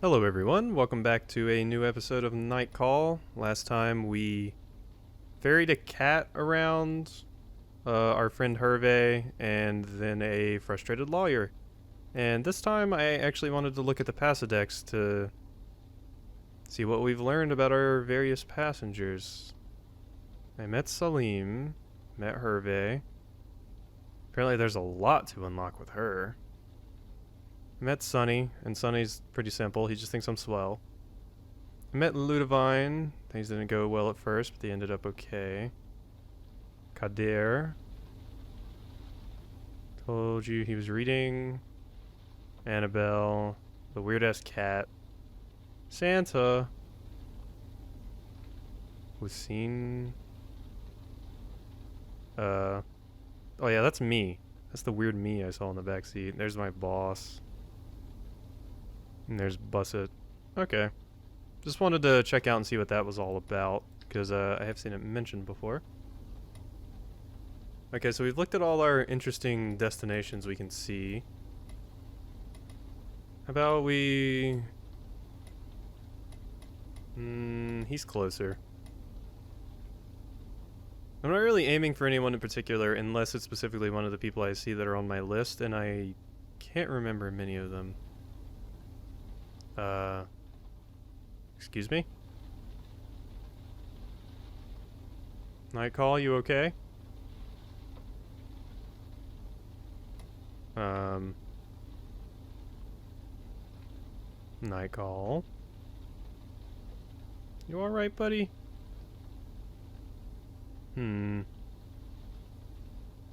Hello everyone, welcome back to a new episode of Night Call. Last time we ferried a cat around, our friend Hervé, and then a frustrated lawyer. And this time I actually wanted to look at the Passadex to see what we've learned about our various passengers. I met Salim, met Hervé. Apparently there's a lot to unlock with her. I met Sonny, and Sonny's pretty simple. He just thinks I'm swell. I met Ludivine. Things didn't go well at first, but they ended up okay. Kadir. Told you he was reading. Annabelle. The weird-ass cat. Santa. Was seen. Oh yeah, that's me. That's the weird me I saw in the back seat. There's my boss. And there's Busset. Okay. Just wanted to check out and see what that was all about, because I have seen it mentioned before. Okay, so we've looked at all our interesting destinations we can see. How about we... he's closer. I'm not really aiming for anyone in particular, unless it's specifically one of the people I see that are on my list, and I can't remember many of them. Excuse me? Night Call, you okay? Night Call. You alright, buddy? I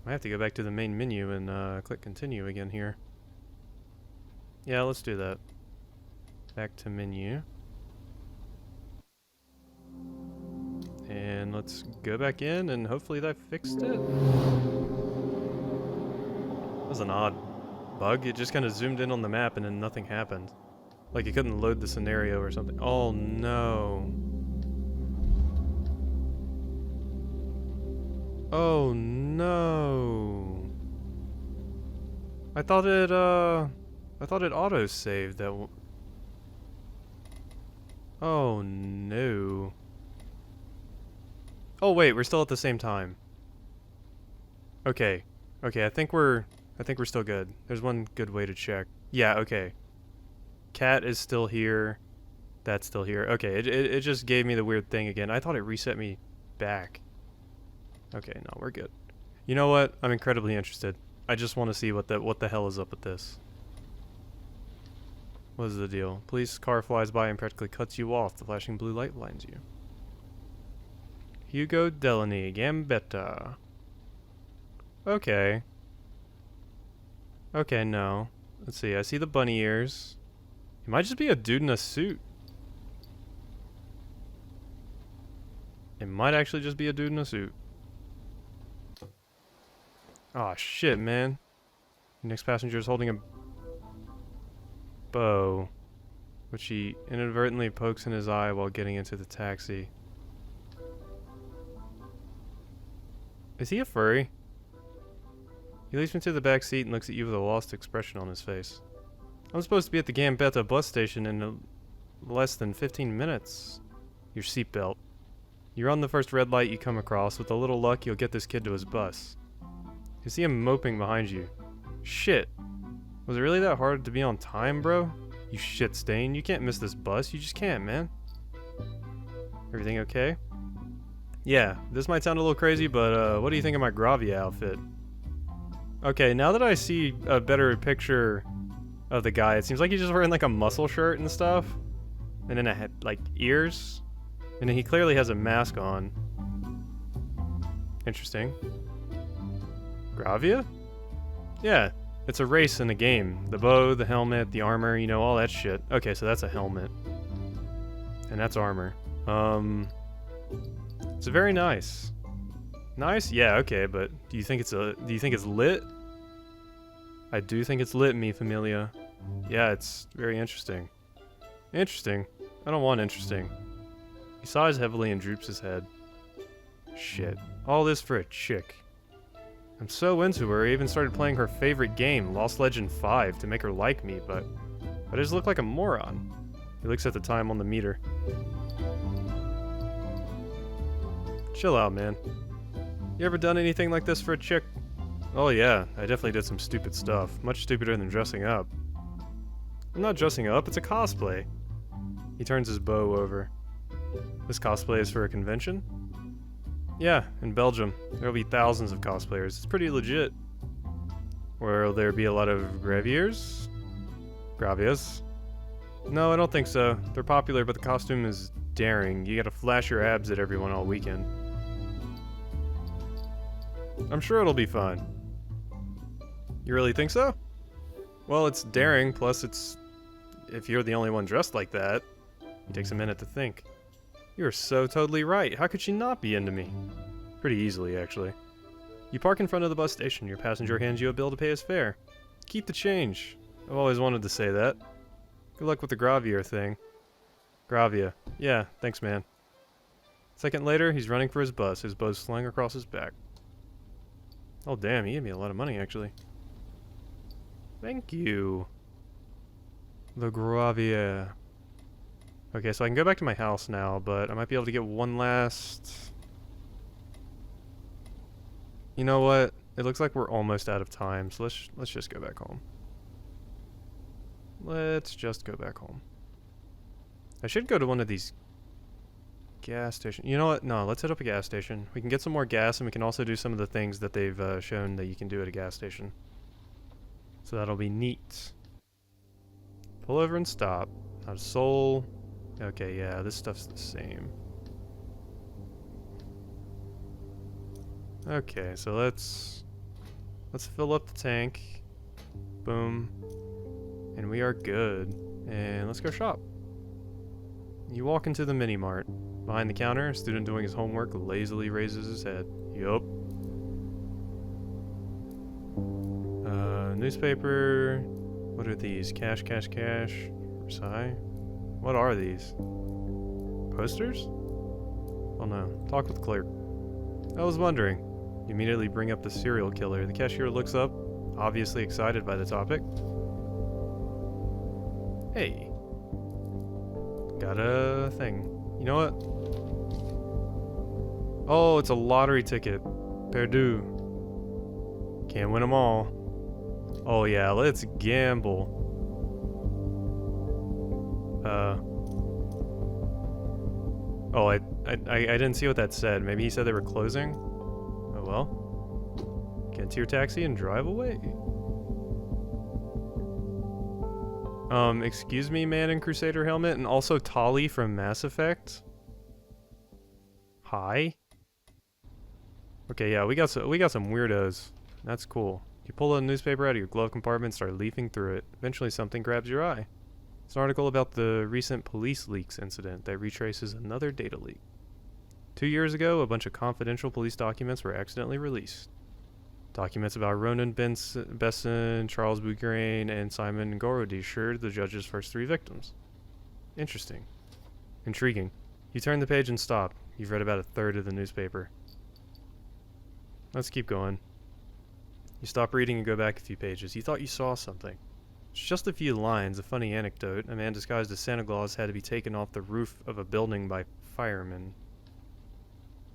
have to go back to the main menu and click continue again here. Yeah, let's do that. Back to menu. And let's go back in and hopefully that fixed it. That was an odd bug. It just kind of zoomed in on the map and then nothing happened. Like it couldn't load the scenario or something. Oh no. Oh no. I thought it auto-saved that one. Oh no. Oh wait, we're still at the same time. Okay. Okay, I think we're still good. There's one good way to check. Yeah, okay. Cat is still here. That's still here. Okay, it just gave me the weird thing again. I thought it reset me back. Okay, no, we're good. You know what? I'm incredibly interested. I just want to see what the hell is up with this. What is the deal? Police car flies by and practically cuts you off. The flashing blue light blinds you. Hugo Delaney, Gambetta. Okay. Okay, no. Let's see, I see the bunny ears. He might just be a dude in a suit. It might actually just be a dude in a suit. Aw, shit, man. The next passenger is holding a bow, which he inadvertently pokes in his eye while getting into the taxi. Is he a furry? He leads me to the back seat and looks at you with a lost expression on his face. I'm supposed to be at the Gambetta bus station in less than 15 minutes. Your seatbelt. You're on the first red light you come across. With a little luck, you'll get this kid to his bus. You see him moping behind you. Shit. Was it really that hard to be on time, bro? You shit stain. You can't miss this bus. You just can't, man. Everything okay? Yeah, this might sound a little crazy, but what do you think of my Gravia outfit? Okay, now that I see a better picture of the guy, it seems like he's just wearing like a muscle shirt and stuff. And then like ears. And then he clearly has a mask on. Interesting. Gravia? Yeah, it's a race in a game. The bow, the helmet, the armor, you know, all that shit. Okay, so that's a helmet. And that's armor. It's very nice. Nice? Yeah, okay, but do you think it's lit? I do think it's lit, mi familia. Yeah, it's very interesting. Interesting. I don't want interesting. He sighs heavily and droops his head. Shit. All this for a chick. I'm so into her, I even started playing her favorite game, Lost Legend 5, to make her like me, but I just look like a moron. He looks at the time on the meter. Chill out, man. You ever done anything like this for a chick? Oh yeah, I definitely did some stupid stuff. Much stupider than dressing up. I'm not dressing up, it's a cosplay. He turns his bow over. This cosplay is for a convention? Yeah, in Belgium. There'll be thousands of cosplayers. It's pretty legit. Will there be a lot of graviers? Gravias? No, I don't think so. They're popular, but the costume is daring. You gotta flash your abs at everyone all weekend. I'm sure it'll be fun. You really think so? Well, it's daring, plus it's... if you're the only one dressed like that. He takes a minute to think. You're so totally right. How could she not be into me? Pretty easily, actually. You park in front of the bus station. Your passenger hands you a bill to pay his fare. Keep the change. I've always wanted to say that. Good luck with the gravier thing. Gravia. Yeah, thanks, man. A second later, he's running for his bus, his bow slung across his back. Oh, damn, he gave me a lot of money, actually. Thank you. The gravier. Okay, so I can go back to my house now, but I might be able to get one last... You know what? It looks like we're almost out of time, so let's just go back home. Let's just go back home. I should go to one of these gas stations. You know what? No, let's hit up a gas station. We can get some more gas, and we can also do some of the things that they've shown that you can do at a gas station. So that'll be neat. Pull over and stop. Not a soul. Okay, yeah, this stuff's the same. Okay, so let's fill up the tank. Boom. And we are good. And let's go shop. You walk into the mini mart. Behind the counter, a student doing his homework lazily raises his head. Yup. Newspaper. What are these? Cash, cash, cash. Versailles. What are these? Posters? Oh no. Talk with clerk. I was wondering. You immediately bring up the serial killer. The cashier looks up, obviously excited by the topic. Hey. Got a thing. You know what? Oh, it's a lottery ticket. Perdu. Can't win them all. Oh yeah, let's gamble. Oh, I didn't see what that said. Maybe he said they were closing? Oh well. Get into your taxi and drive away. Excuse me, man in Crusader helmet, and also Tali from Mass Effect. Hi. Okay, yeah, we got some weirdos. That's cool. You pull a newspaper out of your glove compartment and start leafing through it. Eventually something grabs your eye. It's an article about the recent police leaks incident that retraces another data leak. 2 years ago, a bunch of confidential police documents were accidentally released. Documents about Ronan Besson, Charles Bougrain, and Simon Gorodisher, the judge's first 3 victims. Interesting. Intriguing. You turn the page and stop. You've read about a third of the newspaper. Let's keep going. You stop reading and go back a few pages. You thought you saw something. It's just a few lines, a funny anecdote. A man disguised as Santa Claus had to be taken off the roof of a building by firemen.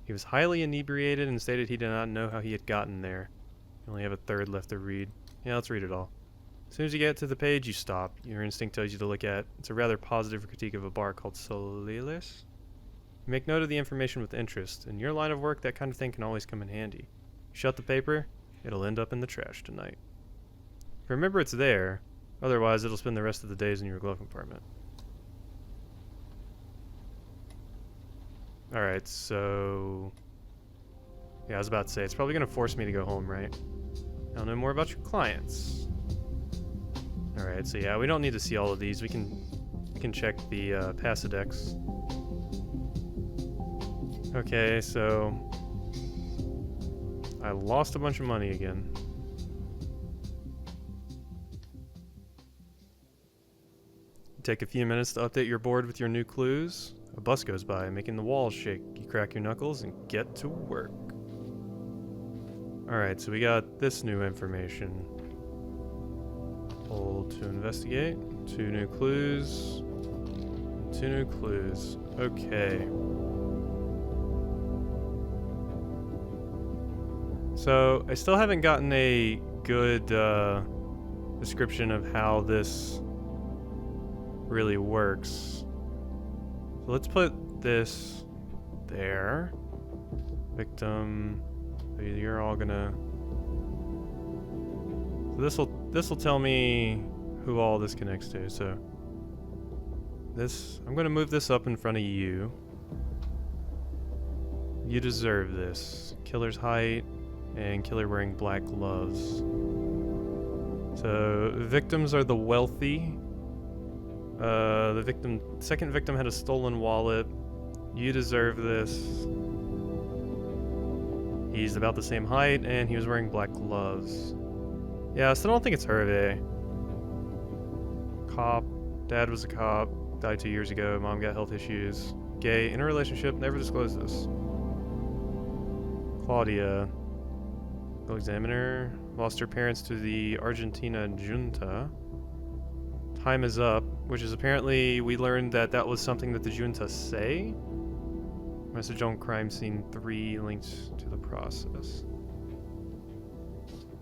He was highly inebriated and stated he did not know how he had gotten there. You only have a third left to read. Yeah, let's read it all. As soon as you get to the page, you stop. Your instinct tells you to look at. It's a rather positive critique of a bar called Solilis. You make note of the information with interest. In your line of work, that kind of thing can always come in handy. You shut the paper, it'll end up in the trash tonight. Remember it's there, otherwise it'll spend the rest of the days in your glove compartment. Alright, so... yeah, I was about to say, it's probably going to force me to go home, right? I'll know more about your clients. Alright, so yeah, we don't need to see all of these. We can check the Pasidex. Okay, so... I lost a bunch of money again. Take a few minutes to update your board with your new clues. A bus goes by, making the walls shake. You crack your knuckles and get to work. Alright, so we got this new information. Hold to investigate. 2 new clues. 2 new clues. Okay. So, I still haven't gotten a good description of how this really works. So let's put this there. Victim. So you're all gonna. So this'll tell me who all this connects to. So this, I'm gonna move this up in front of you. You deserve this. Killer's height and killer wearing black gloves. So victims are the wealthy. The second victim had a stolen wallet. You deserve this. He's about the same height and he was wearing black gloves. Yeah, so I don't think it's Hervé. Cop. Dad was a cop. Died 2 years ago. Mom got health issues. Gay. In a relationship. Never disclosed this. Claudia. Legal examiner. Lost her parents to the Argentina junta. Time is up. Which is apparently, we learned that that was something that the junta say. Message on crime scene 3 linked to the process.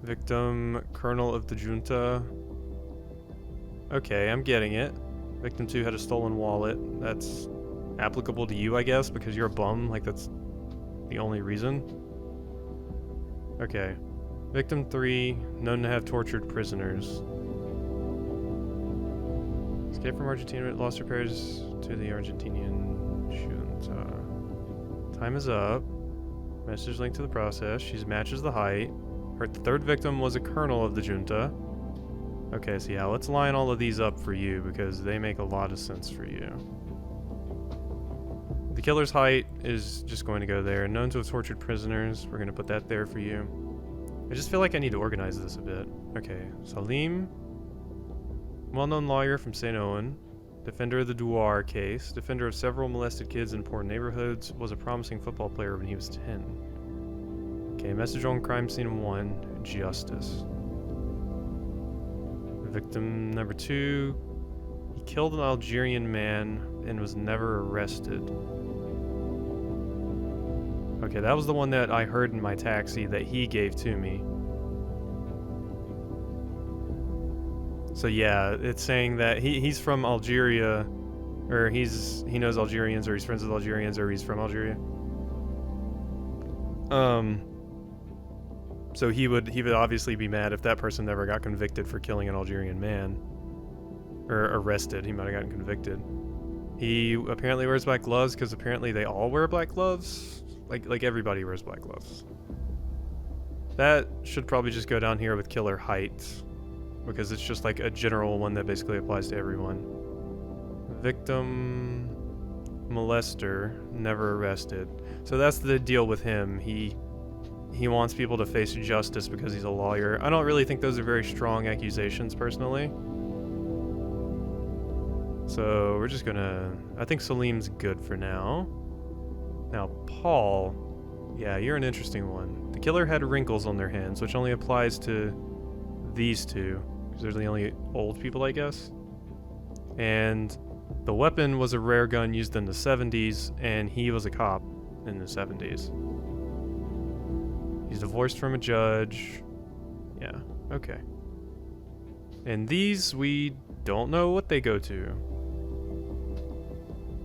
Victim, colonel of the junta. Okay, I'm getting it. Victim 2 had a stolen wallet. That's applicable to you, I guess, because you're a bum. Like, that's the only reason. Okay. Victim 3, known to have tortured prisoners. Escaped from Argentina, lost her parents to the Argentinian junta. Time is up. Message linked to the process. She matches the height. The third victim was a colonel of the junta. Okay, so yeah, let's line all of these up for you because they make a lot of sense for you. The killer's height is just going to go there. Known to have tortured prisoners. We're going to put that there for you. I just feel like I need to organize this a bit. Okay, Salim. Well-known lawyer from St. Owen. Defender of the Noire case. Defender of several molested kids in poor neighborhoods. Was a promising football player when he was 10. Okay, message on crime scene 1. Justice. Victim number 2. He killed an Algerian man and was never arrested. Okay, that was the one that I heard in my taxi that he gave to me. So yeah, it's saying that he's from Algeria, or he knows Algerians, or he's friends with Algerians, or he's from Algeria. So he would obviously be mad if that person never got convicted for killing an Algerian man, or arrested. He might have gotten convicted. He apparently wears black gloves because apparently they all wear black gloves. Like everybody wears black gloves. That should probably just go down here with killer height, because it's just like a general one that basically applies to everyone. Victim, molester, never arrested. So that's the deal with him. He wants people to face justice because he's a lawyer. I don't really think those are very strong accusations, personally. So we're just gonna... I think Salim's good for now. Now, Paul... Yeah, you're an interesting one. The killer had wrinkles on their hands, which only applies to these two, because they're the only old people, I guess. And the weapon was a rare gun used in the 70s, and he was a cop in the 70s. He's divorced from a judge. Yeah, okay. And these, we don't know what they go to.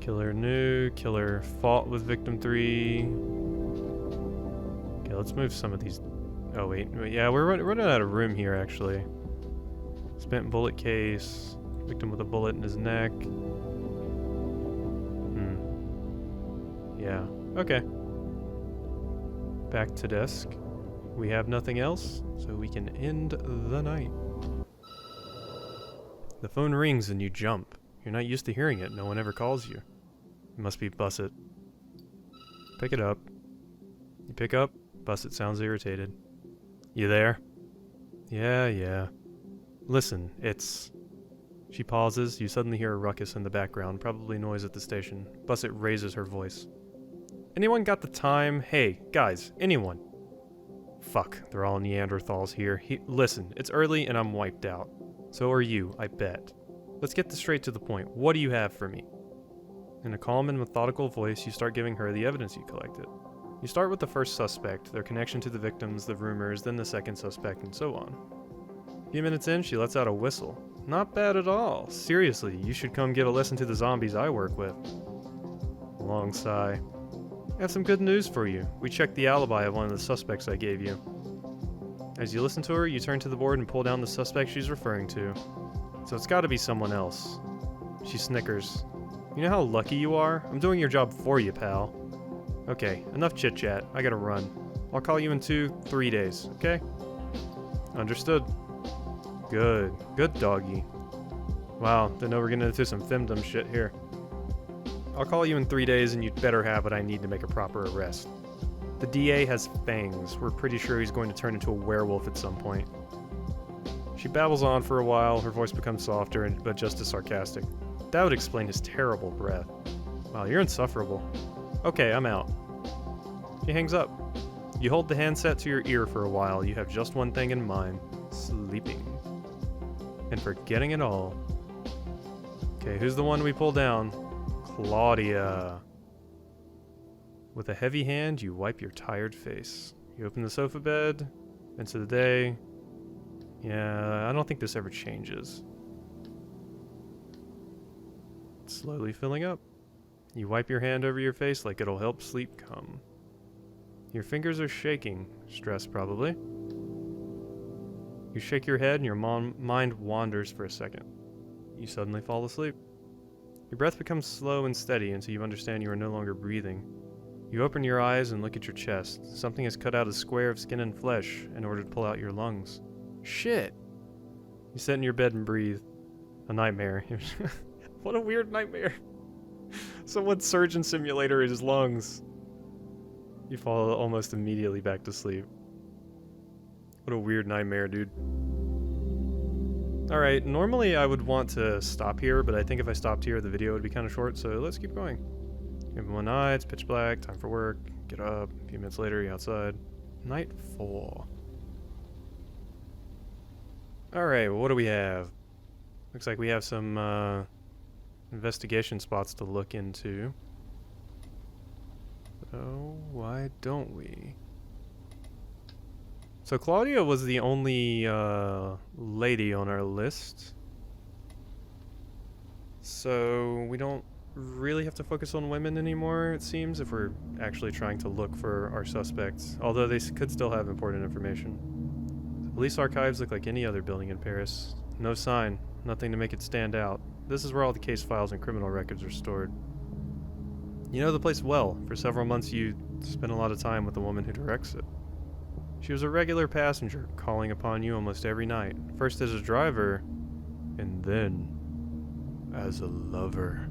Killer knew, killer fought with victim 3. Okay, let's move some of these. Oh, wait, yeah, we're running out of room here, actually. Spent bullet case. Victim with a bullet in his neck. Yeah, okay. Back to desk. We have nothing else, so we can end the night. The phone rings and you jump. You're not used to hearing it. No one ever calls you. It must be Busset. Pick it up. You pick up. Busset sounds irritated. You there? Yeah. Listen, it's... She pauses. You suddenly hear a ruckus in the background, probably noise at the station. Busset raises her voice. Anyone got the time? Hey, guys, anyone? Fuck, they're all Neanderthals here. Listen, it's early and I'm wiped out. So are you, I bet. Let's get this straight to the point. What do you have for me? In a calm and methodical voice, you start giving her the evidence you collected. You start with the first suspect, their connection to the victims, the rumors, then the second suspect, and so on. A few minutes in, she lets out a whistle. Not bad at all. Seriously, you should come get a lesson to the zombies I work with. A long sigh. I have some good news for you. We checked the alibi of one of the suspects I gave you. As you listen to her, you turn to the board and pull down the suspect she's referring to. So it's gotta be someone else. She snickers. You know how lucky you are? I'm doing your job for you, pal. Okay, enough chit-chat. I gotta run. I'll call you in 2-3 days, okay? Understood. Good. Good doggy. Wow, didn't know we're getting into some femdom shit here. I'll call you in 3 days and you'd better have what I need to make a proper arrest. The DA has fangs. We're pretty sure he's going to turn into a werewolf at some point. She babbles on for a while, her voice becomes softer but just as sarcastic. That would explain his terrible breath. Wow, you're insufferable. Okay, I'm out. She hangs up. You hold the handset to your ear for a while. You have just one thing in mind. Sleeping. And forgetting it all. Okay, who's the one we pull down? Claudia. With a heavy hand, you wipe your tired face. You open the sofa bed. Into the day. Yeah, I don't think this ever changes. It's slowly filling up. You wipe your hand over your face like it'll help sleep come. Your fingers are shaking. Stress, probably. You shake your head and your mind wanders for a second. You suddenly fall asleep. Your breath becomes slow and steady until you understand you are no longer breathing. You open your eyes and look at your chest. Something has cut out a square of skin and flesh in order to pull out your lungs. Shit! You sit in your bed and breathe. A nightmare. What a weird nightmare. Someone's surgeon simulator in his lungs. You fall almost immediately back to sleep. What a weird nightmare, dude. Alright, normally I would want to stop here, but I think if I stopped here, the video would be kind of short, so let's keep going. You have one eye, it's pitch black, time for work, get up, a few minutes later, you're outside. Night 4. Alright, well, what do we have? Looks like we have some investigation spots to look into. So, why don't we? So Claudia was the only lady on our list. So we don't really have to focus on women anymore, it seems, if we're actually trying to look for our suspects. Although they could still have important information. The police archives look like any other building in Paris. No sign, nothing to make it stand out. This is where all the case files and criminal records are stored. You know the place well. For several months you spent a lot of time with the woman who directs it. She was a regular passenger, calling upon you almost every night. First as a driver, and then as a lover.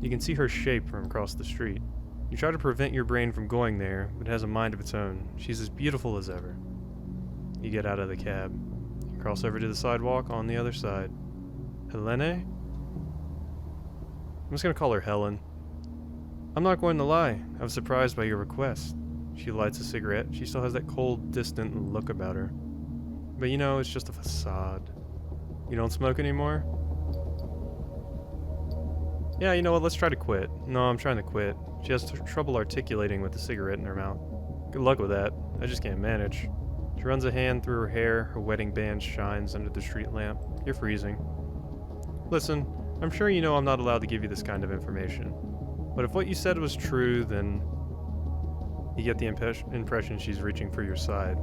You can see her shape from across the street. You try to prevent your brain from going there, but it has a mind of its own. She's as beautiful as ever. You get out of the cab. You cross over to the sidewalk on the other side. Helene? I'm just gonna call her Helen. I'm not going to lie, I was surprised by your request. She lights a cigarette. She still has that cold, distant look about her. But you know, it's just a facade. You don't smoke anymore? Yeah, you know what, let's try to quit. No, I'm trying to quit. She has trouble articulating with the cigarette in her mouth. Good luck with that. I just can't manage. She runs a hand through her hair. Her wedding band shines under the street lamp. You're freezing. Listen, I'm sure you know I'm not allowed to give you this kind of information. But if what you said was true, then you get the impression she's reaching for your side.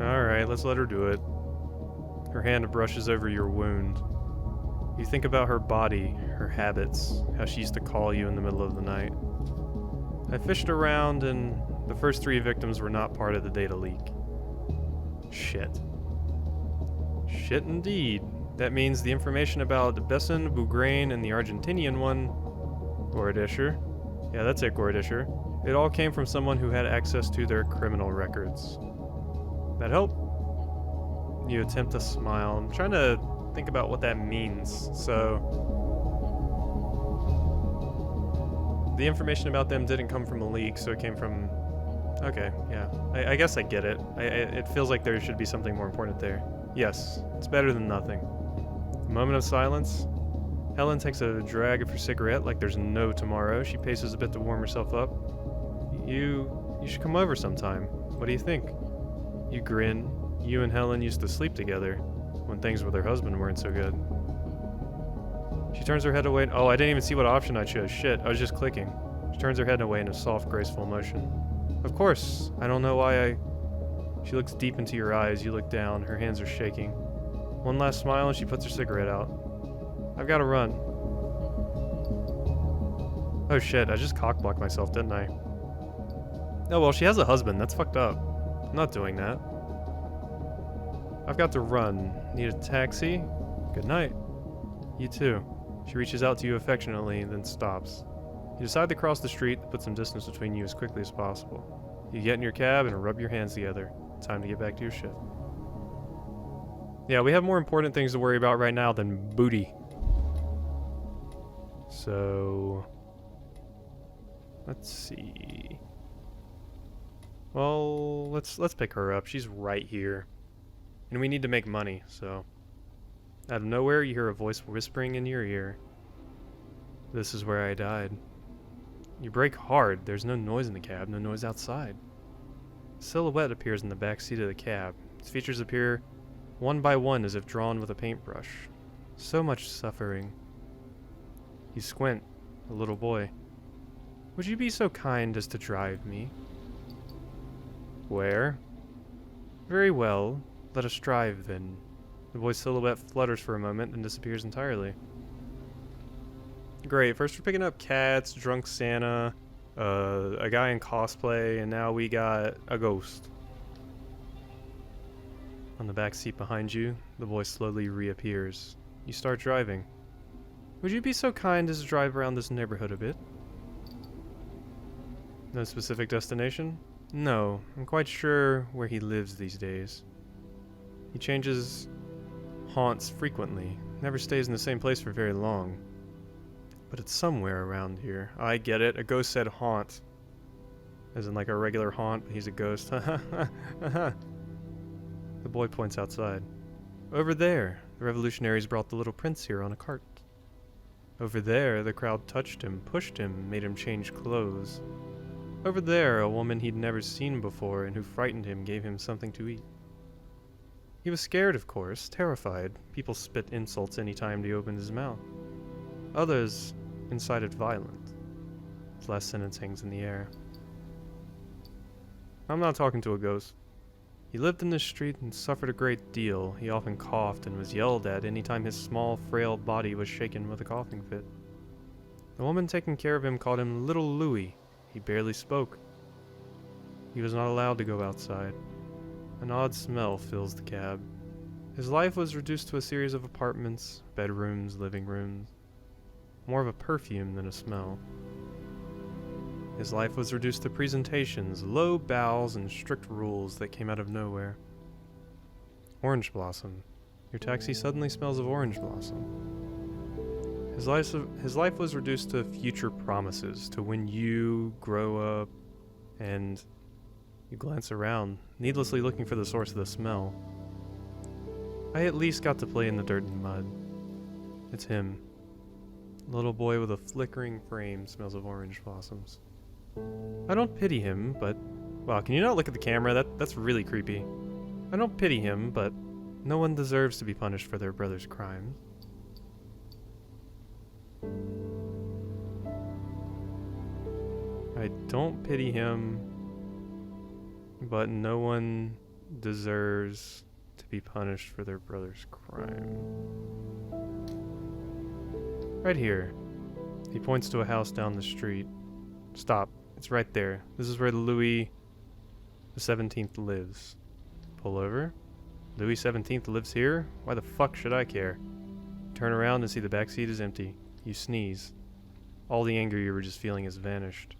Alright, let's let her do it. Her hand brushes over your wound. You think about her body, her habits, how she used to call you in the middle of the night. I fished around and the first 3 victims were not part of the data leak. Shit. Shit indeed. That means the information about Besson, Bougrain, and the Argentinian one, Goradisher. Yeah, that's it, Goradisher. It all came from someone who had access to their criminal records. That help? You attempt to smile. I'm trying to think about what that means. So, the information about them didn't come from a leak, so it came from... Okay, yeah. I guess I get it. It feels like there should be something more important there. Yes, it's better than nothing. Moment of silence. Helen takes a drag of her cigarette like there's no tomorrow. She paces a bit to warm herself up. You should come over sometime. What do you think? You grin. You and Helen used to sleep together when things with her husband weren't so good. She turns her head away. Oh, I didn't even see what option I chose. Shit, I was just clicking. She turns her head away in a soft, graceful motion. Of course. I don't know why I... She looks deep into your eyes. You look down. Her hands are shaking. One last smile and she puts her cigarette out. I've got to run. Oh shit, I just cockblocked myself, didn't I? Oh well, she has a husband. That's fucked up. I'm not doing that. I've got to run. Need a taxi? Good night. You too. She reaches out to you affectionately and then stops. You decide to cross the street to put some distance between you as quickly as possible. You get in your cab and rub your hands together. Time to get back to your shift. Yeah, we have more important things to worry about right now than booty. So... let's see... Well, let's pick her up. She's right here. And we need to make money, so... Out of nowhere, you hear a voice whispering in your ear. This is where I died. You brake hard. There's no noise in the cab, no noise outside. A silhouette appears in the back seat of the cab. Its features appear one by one as if drawn with a paintbrush. So much suffering. You squint. A little boy. Would you be so kind as to drive me? Where? Very well. Let us drive, then. The boy's silhouette flutters for a moment, then disappears entirely. Great, first we're picking up cats, drunk Santa, a guy in cosplay, and now we got a ghost. On the back seat behind you, the boy slowly reappears. You start driving. Would you be so kind as to drive around this neighborhood a bit? No specific destination? No, I'm quite sure where he lives these days. He changes haunts frequently, never stays in the same place for very long. But it's somewhere around here. I get it, a ghost said haunt. As in like a regular haunt, but he's a ghost. The boy points outside. Over there, the revolutionaries brought the little prince here on a cart. Over there, the crowd touched him, pushed him, made him change clothes. Over there, a woman he'd never seen before and who frightened him gave him something to eat. He was scared, of course, terrified. People spit insults any time he opened his mouth. Others incited violence. His last sentence hangs in the air. I'm not talking to a ghost. He lived in this street and suffered a great deal. He often coughed and was yelled at any time his small, frail body was shaken with a coughing fit. The woman taking care of him called him Little Louie. He barely spoke. He was not allowed to go outside. An odd smell fills the cab. His life was reduced to a series of apartments, bedrooms, living rooms. More of a perfume than a smell. His life was reduced to presentations, low bows, and strict rules that came out of nowhere. Orange blossom. Your taxi suddenly smells of orange blossom. His life was reduced to future promises, to when you grow up and you glance around, needlessly looking for the source of the smell. I at least got to play in the dirt and mud. It's him. A little boy with a flickering frame smells of orange blossoms. I don't pity him, but... Wow, can you not look at the camera? That's really creepy. I don't pity him, but no one deserves to be punished for their brother's crimes. I don't pity him, but no one deserves to be punished for their brother's crime. Right here. He points to a house down the street. Stop. It's right there. This is where Louis the 17th lives. Pull over. Louis 17th lives here? Why the fuck should I care? Turn around and see the back seat is empty. You sneeze. All the anger you were just feeling has vanished.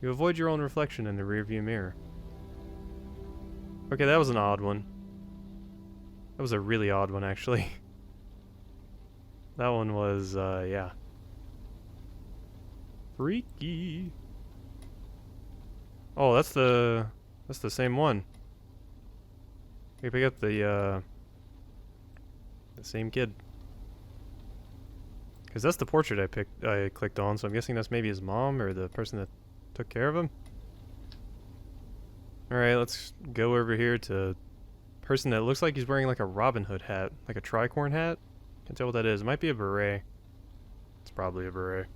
You avoid your own reflection in the rearview mirror. Okay, that was an odd one. That was a really odd one, actually. That one was, yeah. Freaky. Oh, that's the same one. We pick up the same kid. Because that's the portrait I clicked on, so I'm guessing that's maybe his mom or the person that took care of him. Alright, let's go over here to person that looks like he's wearing like a Robin Hood hat, like a tricorn hat. Can't tell what that is. It might be a beret. It's probably a beret.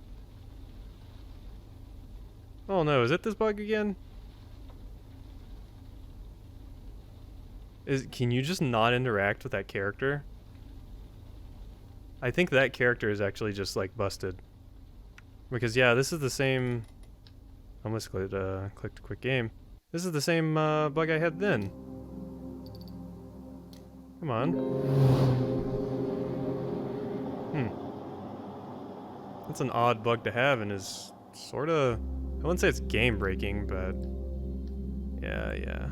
Oh no, is it this bug again? Can you just not interact with that character? I think that character is actually just like busted. Because yeah, this is the same. I almost clicked quick game. This is the same bug I had then. Come on. That's an odd bug to have and is sorta, I wouldn't say it's game breaking, but yeah.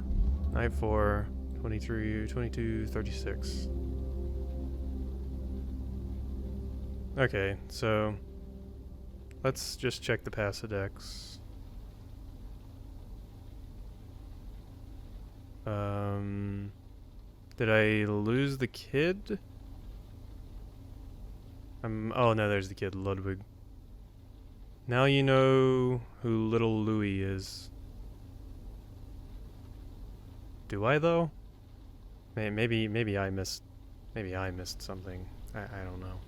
Night 4, 23, 22, 36. Okay, so let's just check the Passadex. Did I lose the kid? Oh no, there's the kid, Ludwig. Now you know who little Louis is. Do I though? Maybe I missed something. I don't know.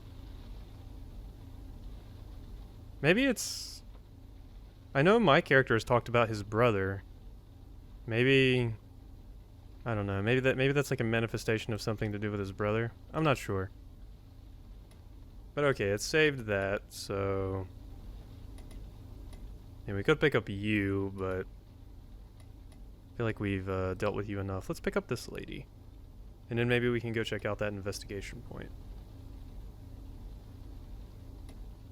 Maybe it's... I know my character has talked about his brother. Maybe... I don't know. Maybe that's like a manifestation of something to do with his brother. I'm not sure. But okay, it saved that, so... Yeah, we could pick up you, but... I feel like we've dealt with you enough. Let's pick up this lady. And then maybe we can go check out that investigation point.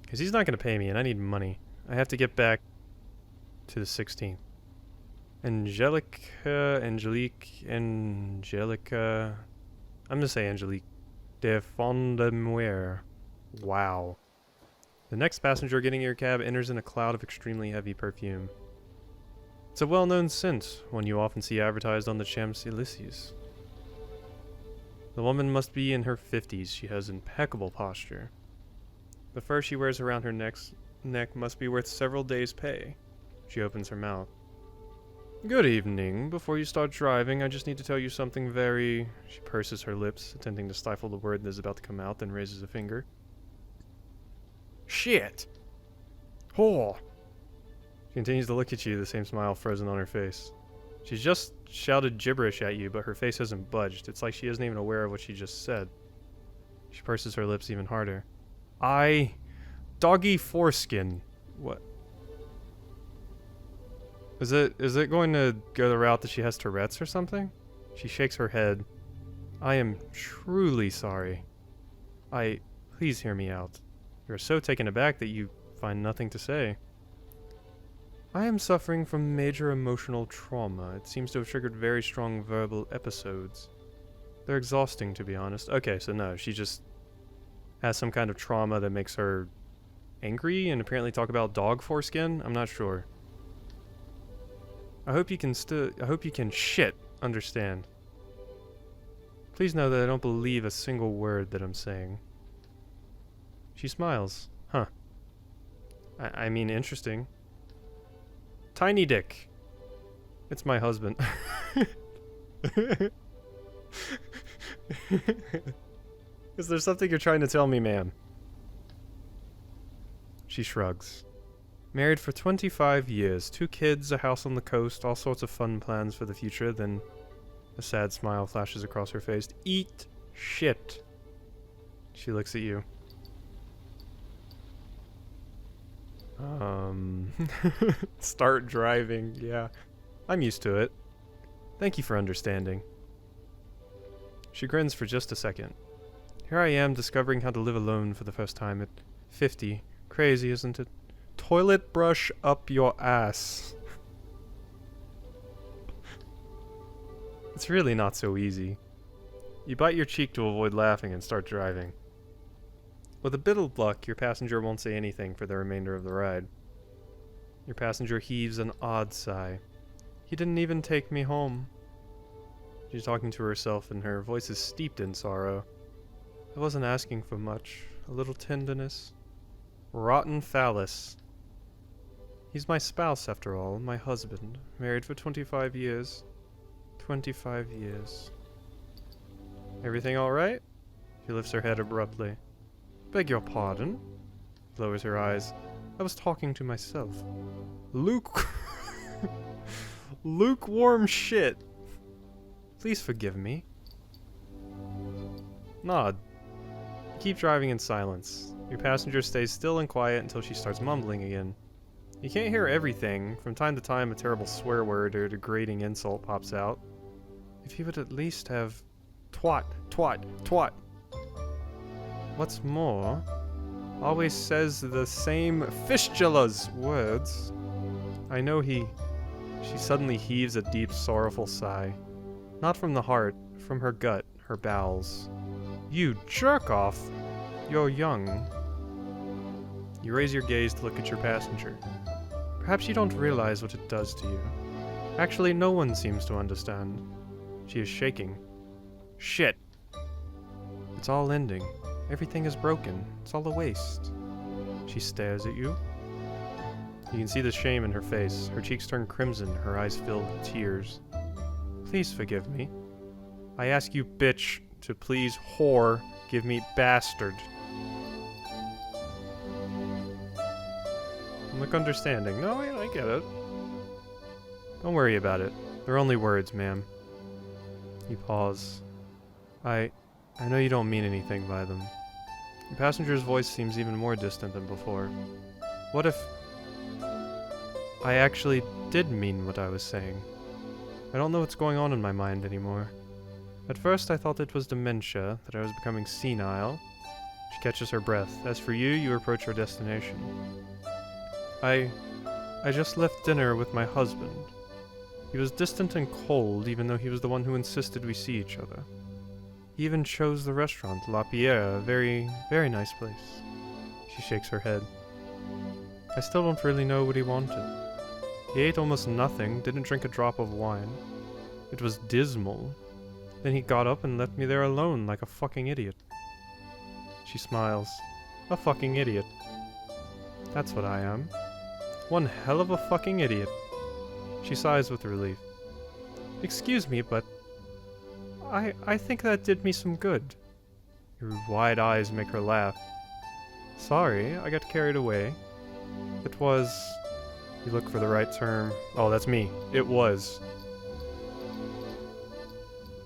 Because he's not going to pay me, and I need money. I have to get back to the 16th. Angelica... I'm going to say Angelique. De Fondemware. Wow. The next passenger getting in your cab enters in a cloud of extremely heavy perfume. It's a well-known scent, one you often see advertised on the Champs-Élysées. The woman must be in her 50s. She has impeccable posture. The fur she wears around her neck must be worth several days' pay. She opens her mouth. Good evening. Before you start driving, I just need to tell you something very... She purses her lips, attempting to stifle the word that is about to come out, then raises a finger. Shit! Whore! She continues to look at you, the same smile frozen on her face. She's just shouted gibberish at you, but her face hasn't budged. It's like she isn't even aware of what she just said. She purses her lips even harder. Doggy foreskin. What? Is it going to go the route that she has Tourette's or something? She shakes her head. I am truly sorry. Please hear me out. You're so taken aback that you find nothing to say. I am suffering from major emotional trauma. It seems to have triggered very strong verbal episodes. They're exhausting, to be honest. Okay, so no, she just has some kind of trauma that makes her angry and apparently talk about dog foreskin? I'm not sure. I hope you can understand. Please know that I don't believe a single word that I'm saying. She smiles. Huh. I mean, interesting. Tiny dick. It's my husband. Is there something you're trying to tell me, ma'am? She shrugs. Married for 25 years, 2 kids, a house on the coast, all sorts of fun plans for the future, then a sad smile flashes across her face. Eat shit. She looks at you. Start driving, yeah. I'm used to it. Thank you for understanding. She grins for just a second. Here I am, discovering how to live alone for the first time at 50. Crazy, isn't it? Toilet brush up your ass. It's really not so easy. You bite your cheek to avoid laughing and start driving. With a bit of luck, your passenger won't say anything for the remainder of the ride. Your passenger heaves an odd sigh. He didn't even take me home. She's talking to herself and her voice is steeped in sorrow. I wasn't asking for much. A little tenderness. Rotten phallus. He's my spouse, after all, my husband. Married for 25 years. 25 years. Everything alright? She lifts her head abruptly. Beg your pardon? Lowers her eyes. I was talking to myself. Lukewarm shit. Please forgive me. Nod. You keep driving in silence. Your passenger stays still and quiet until she starts mumbling again. You can't hear everything. From time to time, a terrible swear word or degrading insult pops out. If you would at least have... Twat, twat, twat. What's more, always says the same fistula's words. I know he... She suddenly heaves a deep, sorrowful sigh. Not from the heart, from her gut, her bowels. You jerk off! You're young. You raise your gaze to look at your passenger. Perhaps you don't realize what it does to you. Actually, no one seems to understand. She is shaking. Shit! It's all ending. Everything is broken. It's all a waste. She stares at you. You can see the shame in her face. Her cheeks turn crimson, her eyes filled with tears. Please forgive me. I ask you, bitch, to please, whore, give me bastard. Look understanding. No, I get it. Don't worry about it. They're only words, ma'am. You pause. I know you don't mean anything by them. The passenger's voice seems even more distant than before. What if... I actually did mean what I was saying? I don't know what's going on in my mind anymore. At first I thought it was dementia, that I was becoming senile. She catches her breath. As for you, you approach your destination. I just left dinner with my husband. He was distant and cold, even though he was the one who insisted we see each other. He even chose the restaurant, La Pierre, a very, very nice place. She shakes her head. I still don't really know what he wanted. He ate almost nothing, didn't drink a drop of wine. It was dismal. Then he got up and left me there alone like a fucking idiot. She smiles. A fucking idiot. That's what I am. One hell of a fucking idiot. She sighs with relief. Excuse me, but... I think that did me some good. Your wide eyes make her laugh. Sorry, I got carried away. It was... You look for the right term. Oh, that's me. It was.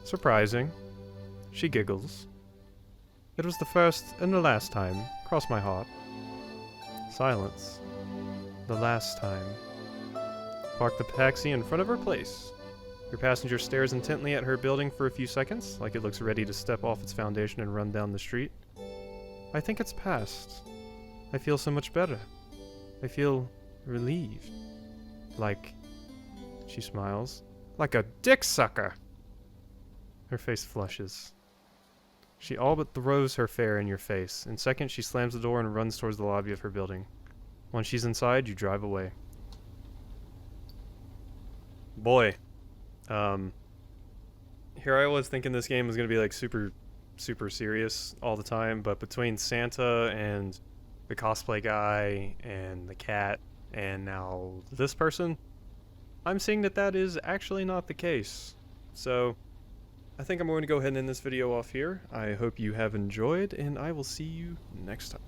Surprising. She giggles. It was the first and the last time. Cross my heart. Silence. The last time. Park the taxi in front of her place. Your passenger stares intently at her building for a few seconds, like it looks ready to step off its foundation and run down the street. I think it's past. I feel so much better. I feel relieved. Like... She smiles. Like a dick sucker! Her face flushes. She all but throws her fare in your face. In seconds, she slams the door and runs towards the lobby of her building. Once she's inside, you drive away. Boy. Here I was thinking this game was going to be like super serious all the time, but between Santa and the cosplay guy and the cat and now this person, I'm seeing that that is actually not the case. So I think I'm going to go ahead and end this video off here. I hope you have enjoyed, and I will see you next time.